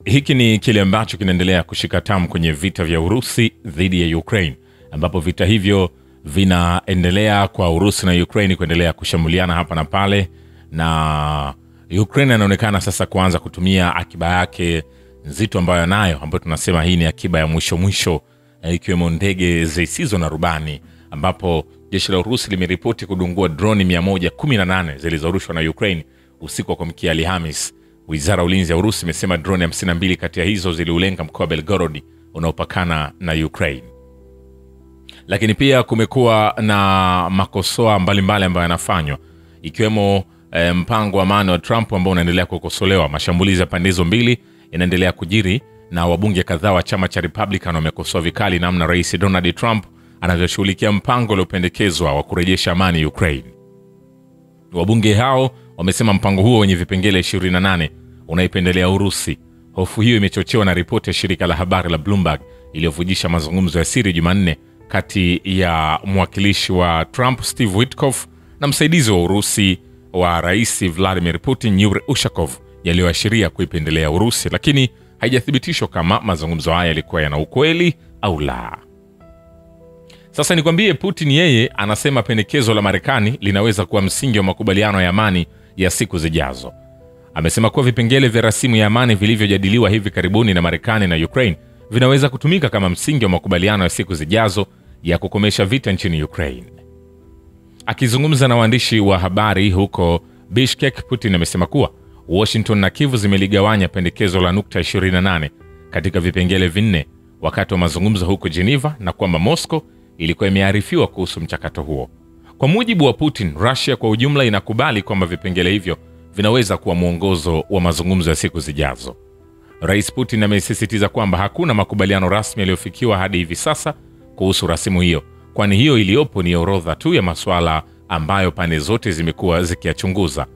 Hiki ni kile ambacho kinaendelea kushika tamu kwenye vita vya Urusi dhidi ya Ukraine, ambapo vita hivyo vinaendelea kwa Urusi na Ukraine kuendelea kushambuliana hapa na pale, na Ukraine anaonekana sasa kuanza kutumia akiba yake nzito ambayo anayo, ambayo tunasema hii ni akiba ya mwisho, ikiwemo ndege zisizo na rubani, ambapo jeshi la Urusi limeripoti kudungua droni 118 zilizorushwa na Ukraine usiku wa kuamkia Alhamisi. Wizara ya Ulinzi ya Urusi imesema droni 52 kati ya hizo ziliulenga mkoa wa Belgorod unaopakana na Ukraine. Lakini pia kumekuwa na makosoa mbalimbali ambayo yanafanywa, ikiwemo mpango wa amani wa Trump ambao unaendelea kukosolewa. Mashambulizi ya pande hizo mbili yanaendelea kujiri, na wabunge kadhaa wa chama cha Republican wamekosoa vikali namna Rais Donald Trump anavyoshughulikia mpango uliopendekezwa wa kurejesha amani Ukraine. Wabunge hao wamesema mpango huo wenye vipengele 28 unaipendelea Urusi. Hofu hiyo imechochewa na ripoti ya shirika la habari la Bloomberg iliyovujisha mazungumzo ya siri Jumanne kati ya mwakilishi wa Trump Steve Witkoff na msaidizi wa Urusi wa Rais Vladimir Putin Yuri Ushakov, yaliyoashiria kuipendelea Urusi, lakini haijathibitishwa kama mazungumzo haya yalikuwa yana ukweli au la. Sasa nikwambie, Putin yeye anasema pendekezo la Marekani linaweza kuwa msingi wa makubaliano ya amani ya siku zijazo. Amesema kuwa vipengele vya rasimu ya amani vilivyojadiliwa hivi karibuni na Marekani na Ukraine vinaweza kutumika kama msingi wa makubaliano ya siku zijazo ya kukomesha vita nchini Ukraine. Akizungumza na waandishi wa habari huko Bishkek, Putin amesema kuwa Washington na Kyiv zimeligawanya pendekezo la nukta 28 katika vipengele vinne wakati wa mazungumzo huko Geneva, na kwamba Moscow ilikuwa imearifiwa kuhusu mchakato huo. Kwa mujibu wa Putin, Russia kwa ujumla inakubali kwamba vipengele hivyo vinaweza kuwa mwongozo wa mazungumzo ya siku zijazo. Rais Putin amesisitiza kwamba hakuna makubaliano rasmi yaliyofikiwa hadi hivi sasa kuhusu rasimu hiyo, kwani hiyo iliyopo ni orodha tu ya masuala ambayo pande zote zimekuwa zikiyachunguza.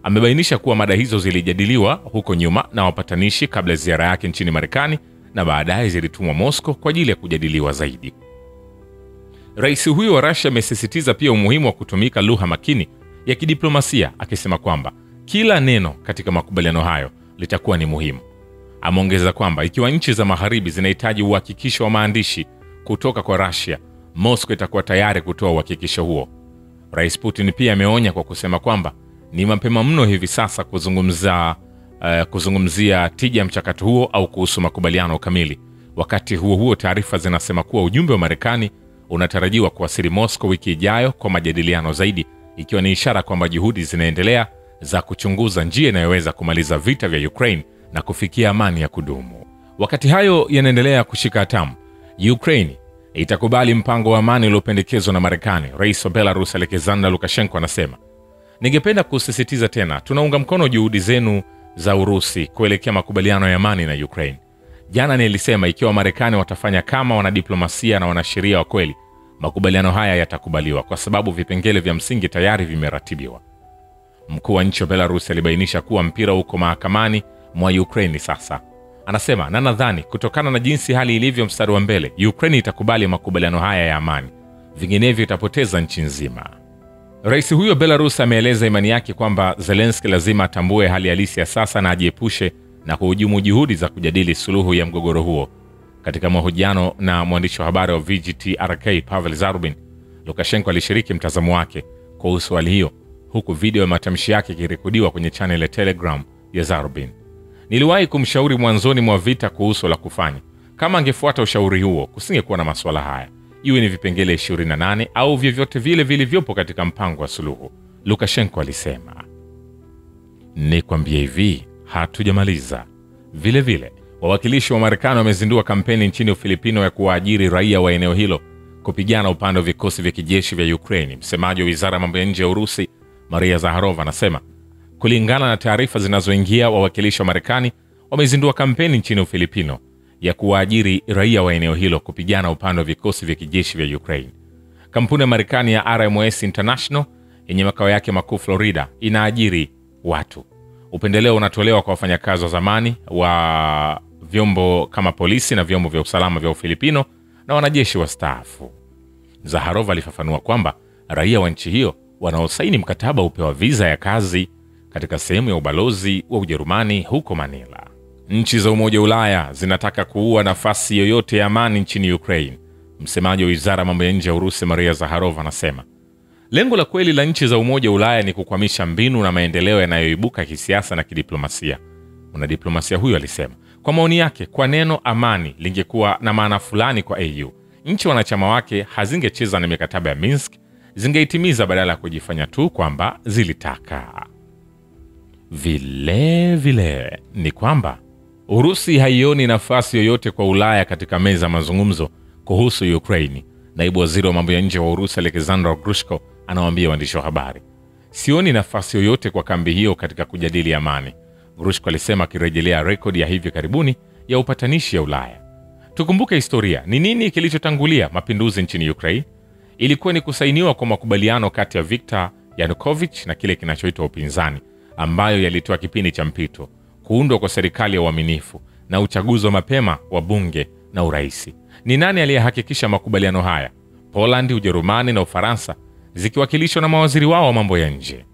Amebainisha kuwa mada hizo zilijadiliwa huko nyuma na wapatanishi kabla ya ziara yake nchini Marekani, na baadaye zilitumwa Moscow kwa ajili ya kujadiliwa zaidi. Rais huyo wa Russia amesisitiza pia umuhimu wa kutumika lugha makini ya kidiplomasia, akisema kwamba kila neno katika makubaliano hayo litakuwa ni muhimu. Ameongeza kwamba ikiwa nchi za magharibi zinahitaji uhakikisho wa maandishi kutoka kwa Russia, Moscow itakuwa tayari kutoa uhakikisho huo. Rais Putin pia ameonya kwa kusema kwamba ni mapema mno hivi sasa kuzungumzia tija ya mchakato huo au kuhusu makubaliano kamili. Wakati huo taarifa zinasema kuwa ujumbe wa Marekani unatarajiwa kuwasili Moscow wiki ijayo kwa majadiliano zaidi, ikiwa ni ishara kwamba juhudi zinaendelea za kuchunguza njia inayoweza kumaliza vita vya Ukraine na kufikia amani ya kudumu. Wakati hayo yanaendelea kushika hatamu, Ukraine itakubali mpango wa amani uliopendekezwa na Marekani. Rais wa Belarus Alexander Lukashenko anasema, "Ningependa kusisitiza tena, tunaunga mkono juhudi zenu za Urusi kuelekea makubaliano ya amani na Ukraine. Jana nilisema ikiwa Marekani watafanya kama wanadiplomasia na wanasheria wa kweli, makubaliano haya yatakubaliwa kwa sababu vipengele vya msingi tayari vimeratibiwa." Mkuu wa nchi wa Belarus alibainisha kuwa mpira uko mahakamani mwa Ukraine sasa. Anasema, "Na nadhani kutokana na jinsi hali ilivyo mstari wa mbele, Ukraine itakubali makubaliano haya ya amani, vinginevyo itapoteza nchi nzima." Rais huyo Belarus ameeleza imani yake kwamba Zelensky lazima atambue hali halisi ya sasa na ajiepushe na kuhujumu juhudi za kujadili suluhu ya mgogoro huo. Katika mahojiano na mwandishi wa habari wa VGTRK Pavel Zarubin, Lukashenko alishiriki mtazamo wake kuhusu hali hiyo, huku video ya matamshi yake ikirekodiwa kwenye channel ya Telegram ya Zarubin. "Niliwahi kumshauri mwanzoni mwa vita kuhusu la kufanya. Kama angefuata ushauri huo, kusingekuwa na masuala haya, iwe ni vipengele 28 au vyovyote vile vilivyopo katika mpango wa suluhu," Lukashenko alisema. Nikwambie hivi, hatujamaliza. Vile vile, wawakilishi wa Marekani wamezindua kampeni nchini Ufilipino ya kuwaajiri raia wa eneo hilo kupigana upande wa vikosi vya kijeshi vya Ukraine. Msemaji wa Wizara ya Mambo ya Nje ya Urusi, Maria Zakharova, anasema, kulingana na taarifa zinazoingia, wawakilishi wa Marekani wamezindua kampeni nchini Ufilipino ya kuwaajiri raia wa eneo hilo kupigana upande wa vikosi vya kijeshi vya Ukraine. Kampuni ya Marekani ya RMS International yenye makao yake makuu Florida inaajiri watu. Upendeleo unatolewa kwa wafanyakazi wa zamani wa vyombo kama polisi na vyombo vya usalama vya Ufilipino na wanajeshi wastaafu. Zakharova alifafanua kwamba raia wa nchi hiyo wanaosaini mkataba upewa visa ya kazi katika sehemu ya ubalozi wa Ujerumani huko Manila. Nchi za Umoja wa Ulaya zinataka kuua nafasi yoyote ya amani nchini Ukraine. Msemaji wa Wizara ya Mambo ya Nje ya Urusi Maria Zakharova anasema, lengo la kweli la nchi za Umoja wa Ulaya ni kukwamisha mbinu na maendeleo yanayoibuka kisiasa na kidiplomasia. Mwanadiplomasia huyo alisema, kwa maoni yake, kwa neno amani lingekuwa na maana fulani kwa EU, nchi wanachama wake hazingecheza na mikataba ya Minsk, zingeitimiza badala ya kujifanya tu kwamba zilitaka. Vile ni kwamba Urusi haioni nafasi yoyote kwa Ulaya katika meza mazungumzo kuhusu Ukraine. Naibu waziri wa mambo ya nje wa Urusi Alexander Grushko anawaambia waandishi wa habari, sioni nafasi yoyote kwa kambi hiyo katika kujadili amani. Grushko alisema akirejelea rekodi ya hivi karibuni ya upatanishi ya Ulaya. Tukumbuke historia. Ni nini kilichotangulia mapinduzi nchini Ukraine? Ilikuwa ni kusainiwa kwa makubaliano kati ya Viktor Yanukovych na kile kinachoitwa upinzani, ambayo yalitoa kipindi cha mpito, kuundwa kwa serikali ya uaminifu na uchaguzi wa mapema wa bunge na uraisi. Ni nani aliyehakikisha makubaliano haya? Poland, Ujerumani na Ufaransa, zikiwakilishwa na mawaziri wao wa mambo ya nje.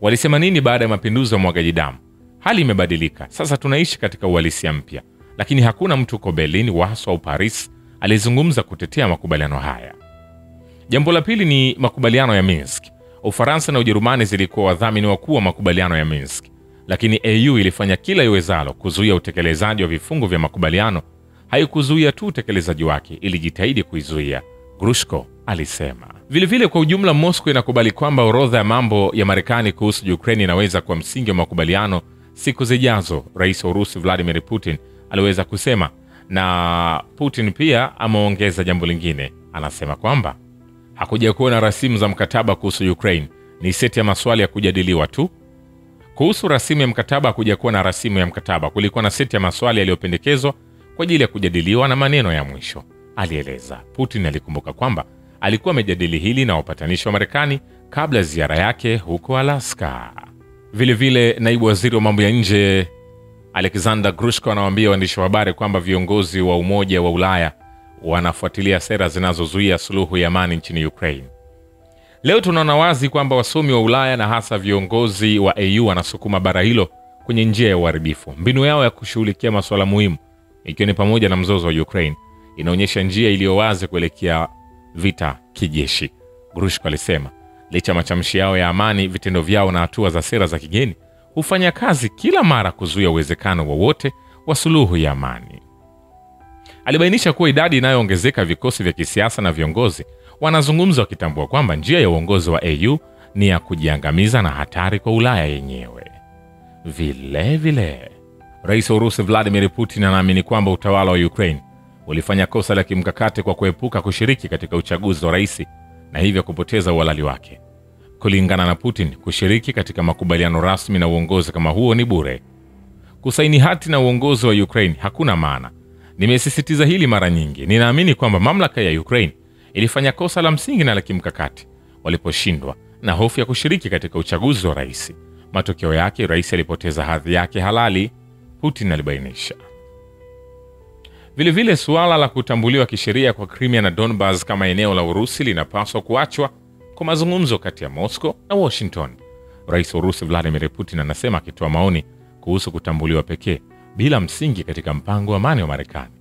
Walisema nini baada ya mapinduzi ya mwagaji damu? Hali imebadilika. Sasa tunaishi katika uhalisia mpya. Lakini hakuna mtu uko Berlin, Warsaw au Paris alizungumza kutetea makubaliano haya. Jambo la pili ni makubaliano ya Minsk. Ufaransa na Ujerumani zilikuwa wadhamini wakuu wa makubaliano ya Minsk, lakini EU ilifanya kila iwezalo kuzuia utekelezaji wa vifungu vya makubaliano. Haikuzuia tu utekelezaji wake, ilijitahidi kuizuia, Grushko alisema. Vile kwa ujumla, Moscow inakubali kwamba orodha ya mambo ya Marekani kuhusu Ukraine inaweza kuwa msingi wa makubaliano siku zijazo. Rais wa Urusi Vladimir Putin aliweza kusema, na Putin pia ameongeza jambo lingine. Anasema kwamba hakuja kuwa na rasimu za mkataba kuhusu Ukraine, ni seti ya maswali ya kujadiliwa tu. Kuhusu rasimu ya mkataba, hakuja kuwa na rasimu ya mkataba, kulikuwa na seti ya maswali yaliyopendekezwa kwa ajili ya kujadiliwa na maneno ya mwisho, alieleza. Putin alikumbuka kwamba alikuwa amejadili hili na wapatanishi wa Marekani kabla ziara yake huko Alaska. Vile naibu waziri wa mambo ya nje Alexander Grushko anawaambia waandishi wa habari kwamba viongozi wa Umoja wa Ulaya wanafuatilia sera zinazozuia suluhu ya amani nchini Ukraine. Leo tunaona wazi kwamba wasomi wa Ulaya na hasa viongozi wa EU wanasukuma bara hilo kwenye njia ya uharibifu. Mbinu yao ya kushughulikia masuala muhimu, ikiwa ni pamoja na mzozo wa Ukraine, inaonyesha njia iliyo wazi kuelekea vita kijeshi. Grushko alisema, licha matamshi yao ya amani, vitendo vyao na hatua za sera za kigeni hufanya kazi kila mara kuzuia uwezekano wowote wa suluhu ya amani. Alibainisha kuwa idadi inayoongezeka vikosi vya kisiasa na viongozi wanazungumza wakitambua kwamba njia ya uongozi wa EU ni ya kujiangamiza na hatari kwa Ulaya yenyewe. Vile Rais wa Urusi Vladimir Putin anaamini kwamba utawala wa Ukraine ulifanya kosa la kimkakati kwa kuepuka kushiriki katika uchaguzi wa rais na hivyo kupoteza uhalali wake. Kulingana na Putin, kushiriki katika makubaliano rasmi na uongozi kama huo ni bure. Kusaini hati na uongozi wa Ukraine hakuna maana. Nimesisitiza hili mara nyingi. Ninaamini kwamba mamlaka ya Ukraine ilifanya kosa la msingi na la kimkakati waliposhindwa na hofu ya kushiriki katika uchaguzi wa rais. Matokeo yake, rais alipoteza hadhi yake halali, Putin alibainisha. Vile suala la kutambuliwa kisheria kwa Crimea na Donbas kama eneo la Urusi linapaswa kuachwa kwa mazungumzo kati ya Moscow na Washington. Rais wa Urusi Vladimir Putin anasema, akitoa maoni kuhusu kutambuliwa pekee bila msingi katika mpango wa amani wa Marekani.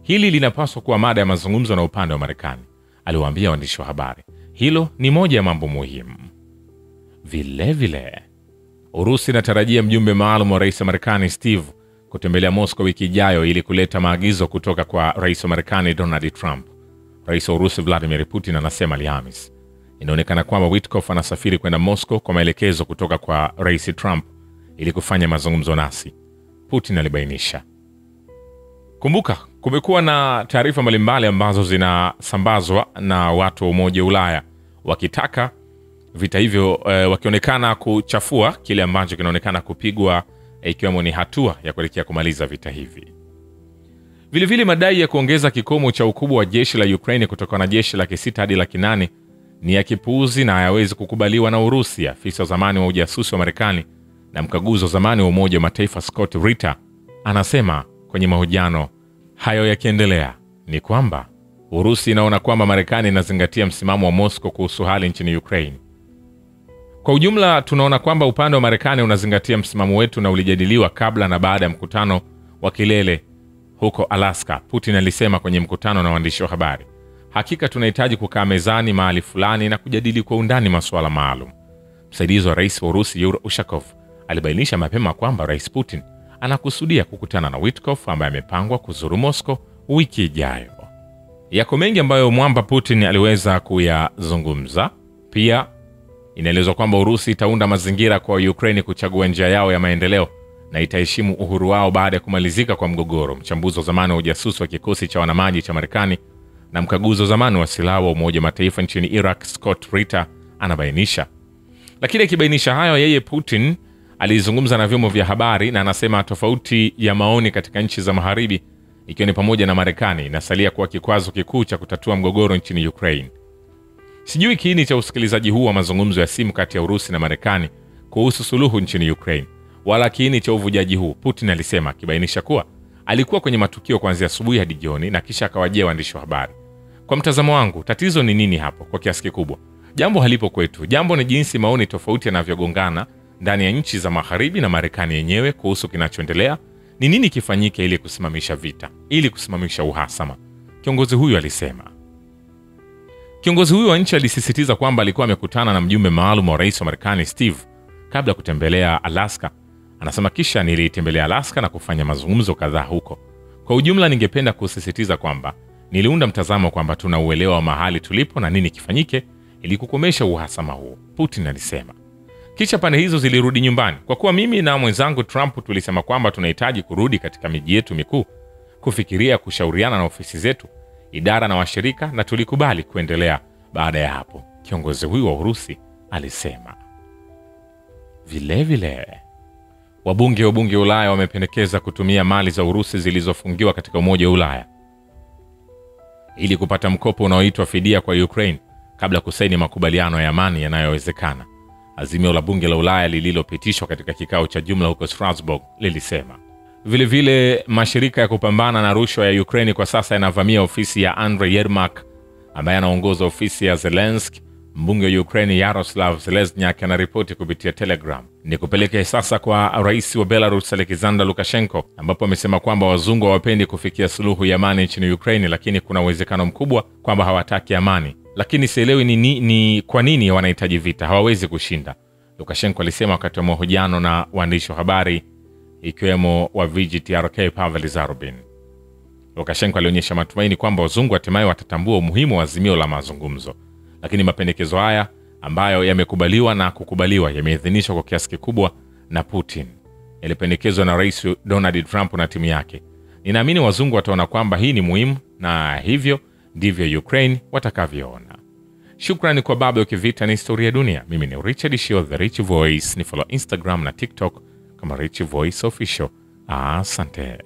Hili linapaswa kuwa mada ya mazungumzo na upande wa Marekani, aliwaambia waandishi wa habari. Hilo ni moja ya mambo muhimu. Vile Urusi inatarajia mjumbe maalum wa rais wa Marekani Steve kutembelea Moscow wiki ijayo ili kuleta maagizo kutoka kwa rais wa Marekani Donald Trump. Rais wa Urusi Vladimir Putin anasema Alhamisi, inaonekana kwamba Witkoff anasafiri kwenda Moscow kwa maelekezo kutoka kwa rais Trump ili kufanya mazungumzo nasi, Putin alibainisha. Kumbuka, kumekuwa na taarifa mbalimbali ambazo zinasambazwa na watu wa Umoja wa Ulaya wakitaka vita hivyo, wakionekana kuchafua kile ambacho kinaonekana kupigwa, ikiwemo ni hatua ya kuelekea kumaliza vita hivi. Vile madai ya kuongeza kikomo cha ukubwa wa jeshi la Ukraine kutoka na jeshi la 600 hadi 800 ni ya kipuuzi na hayawezi kukubaliwa na Urusi. Afisa wa zamani wa ujasusi wa Marekani na mkaguzi wa zamani wa Umoja wa Mataifa Scott Ritter anasema kwenye mahojiano hayo yakiendelea ni kwamba Urusi inaona kwamba Marekani inazingatia msimamo wa Moscow kuhusu hali nchini Ukraine. Kwa ujumla, tunaona kwamba upande wa Marekani unazingatia msimamo wetu na ulijadiliwa kabla na baada ya mkutano wa kilele huko Alaska, Putin alisema kwenye mkutano na waandishi wa habari, hakika tunahitaji kukaa mezani mahali fulani na kujadili kwa undani masuala maalum. Msaidizi wa rais wa Urusi Yuri Ushakov alibainisha mapema kwamba Rais Putin anakusudia kukutana na Witkoff ambaye amepangwa kuzuru Moscow wiki ijayo. Yako mengi ambayo mwamba Putin aliweza kuyazungumza. Pia inaelezwa kwamba Urusi itaunda mazingira kwa Ukraine kuchagua njia yao ya maendeleo na itaheshimu uhuru wao baada ya kumalizika kwa mgogoro. Mchambuzi wa zamani wa ujasusi wa kikosi cha wanamaji cha Marekani na mkaguzi wa zamani wa silaha wa Umoja wa Mataifa nchini Iraq Scott Ritter anabainisha. Lakini akibainisha hayo, yeye Putin alizungumza na vyombo vya habari na anasema tofauti ya maoni katika nchi za magharibi, ikiwa ni pamoja na Marekani, inasalia kuwa kikwazo kikuu cha kutatua mgogoro nchini Ukraine. Sijui kiini cha usikilizaji huu wa mazungumzo ya simu kati ya Urusi na Marekani kuhusu suluhu nchini Ukraine, wala kiini cha uvujaji huu, Putin alisema, akibainisha kuwa alikuwa kwenye matukio kuanzia asubuhi hadi jioni na kisha akawajia waandishi wa habari. Kwa mtazamo wangu, tatizo ni nini hapo? Kwa kiasi kikubwa jambo halipo kwetu. Jambo ni jinsi maoni tofauti yanavyogongana ndani ya nchi za magharibi na Marekani yenyewe kuhusu kinachoendelea. Ni nini kifanyike ili kusimamisha vita, ili kusimamisha uhasama, kiongozi huyu alisema. Kiongozi huyu wa nchi alisisitiza kwamba alikuwa amekutana na mjumbe maalum wa rais wa Marekani Steve kabla ya kutembelea Alaska. Anasema, kisha nilitembelea Alaska na kufanya mazungumzo kadhaa huko. Kwa ujumla, ningependa kusisitiza kwamba niliunda mtazamo kwamba tuna uelewa wa mahali tulipo na nini kifanyike ili kukomesha uhasama huu, Putin alisema. Kisha pande hizo zilirudi nyumbani. Kwa kuwa mimi na mwenzangu Trump tulisema kwamba tunahitaji kurudi katika miji yetu mikuu, kufikiria, kushauriana na ofisi zetu, idara na washirika, na tulikubali kuendelea baada ya hapo, kiongozi huyu wa Urusi alisema. Vilevile, wabunge wa bunge Ulaya wamependekeza kutumia mali za Urusi zilizofungiwa katika Umoja wa Ulaya ili kupata mkopo unaoitwa fidia kwa Ukraine kabla kusaini makubaliano ya amani yanayowezekana, azimio la bunge la Ulaya lililopitishwa katika kikao cha jumla huko Strasbourg lilisema. Vilevile, mashirika ya kupambana na rushwa ya Ukraine kwa sasa yanavamia ofisi ya Andriy Yermak ambaye anaongoza ofisi ya Zelensky. Mbunge wa Ukraine Yaroslav Zelezniak anaripoti kupitia Telegram. Ni kupeleke sasa kwa rais wa Belarus Alexander Lukashenko, ambapo amesema kwamba wazungu hawapendi kufikia suluhu ya amani nchini Ukraine, lakini kuna uwezekano mkubwa kwamba hawataki amani. Lakini sielewi ni kwa nini wanahitaji vita, hawawezi kushinda, Lukashenko alisema wakati wa mahojiano na waandishi wa habari ikiwemo wa VGTRK Pavel Zarubin. Lukashenko alionyesha matumaini kwamba wazungu hatimaye watatambua umuhimu wa azimio la mazungumzo. Lakini mapendekezo haya ambayo yamekubaliwa na kukubaliwa yameidhinishwa kwa kiasi kikubwa na Putin, yalipendekezwa na Rais Donald Trump na timu yake. Ninaamini wazungu wataona kwamba hii ni muhimu na hivyo ndivyo Ukraine watakavyoona. Shukrani kwa Baba ya Kivita ni Historia ya Dunia. Mimi ni Richard Shio, The Rich Voice. Ni follow Instagram na TikTok kama Rich Voice Official. Asante.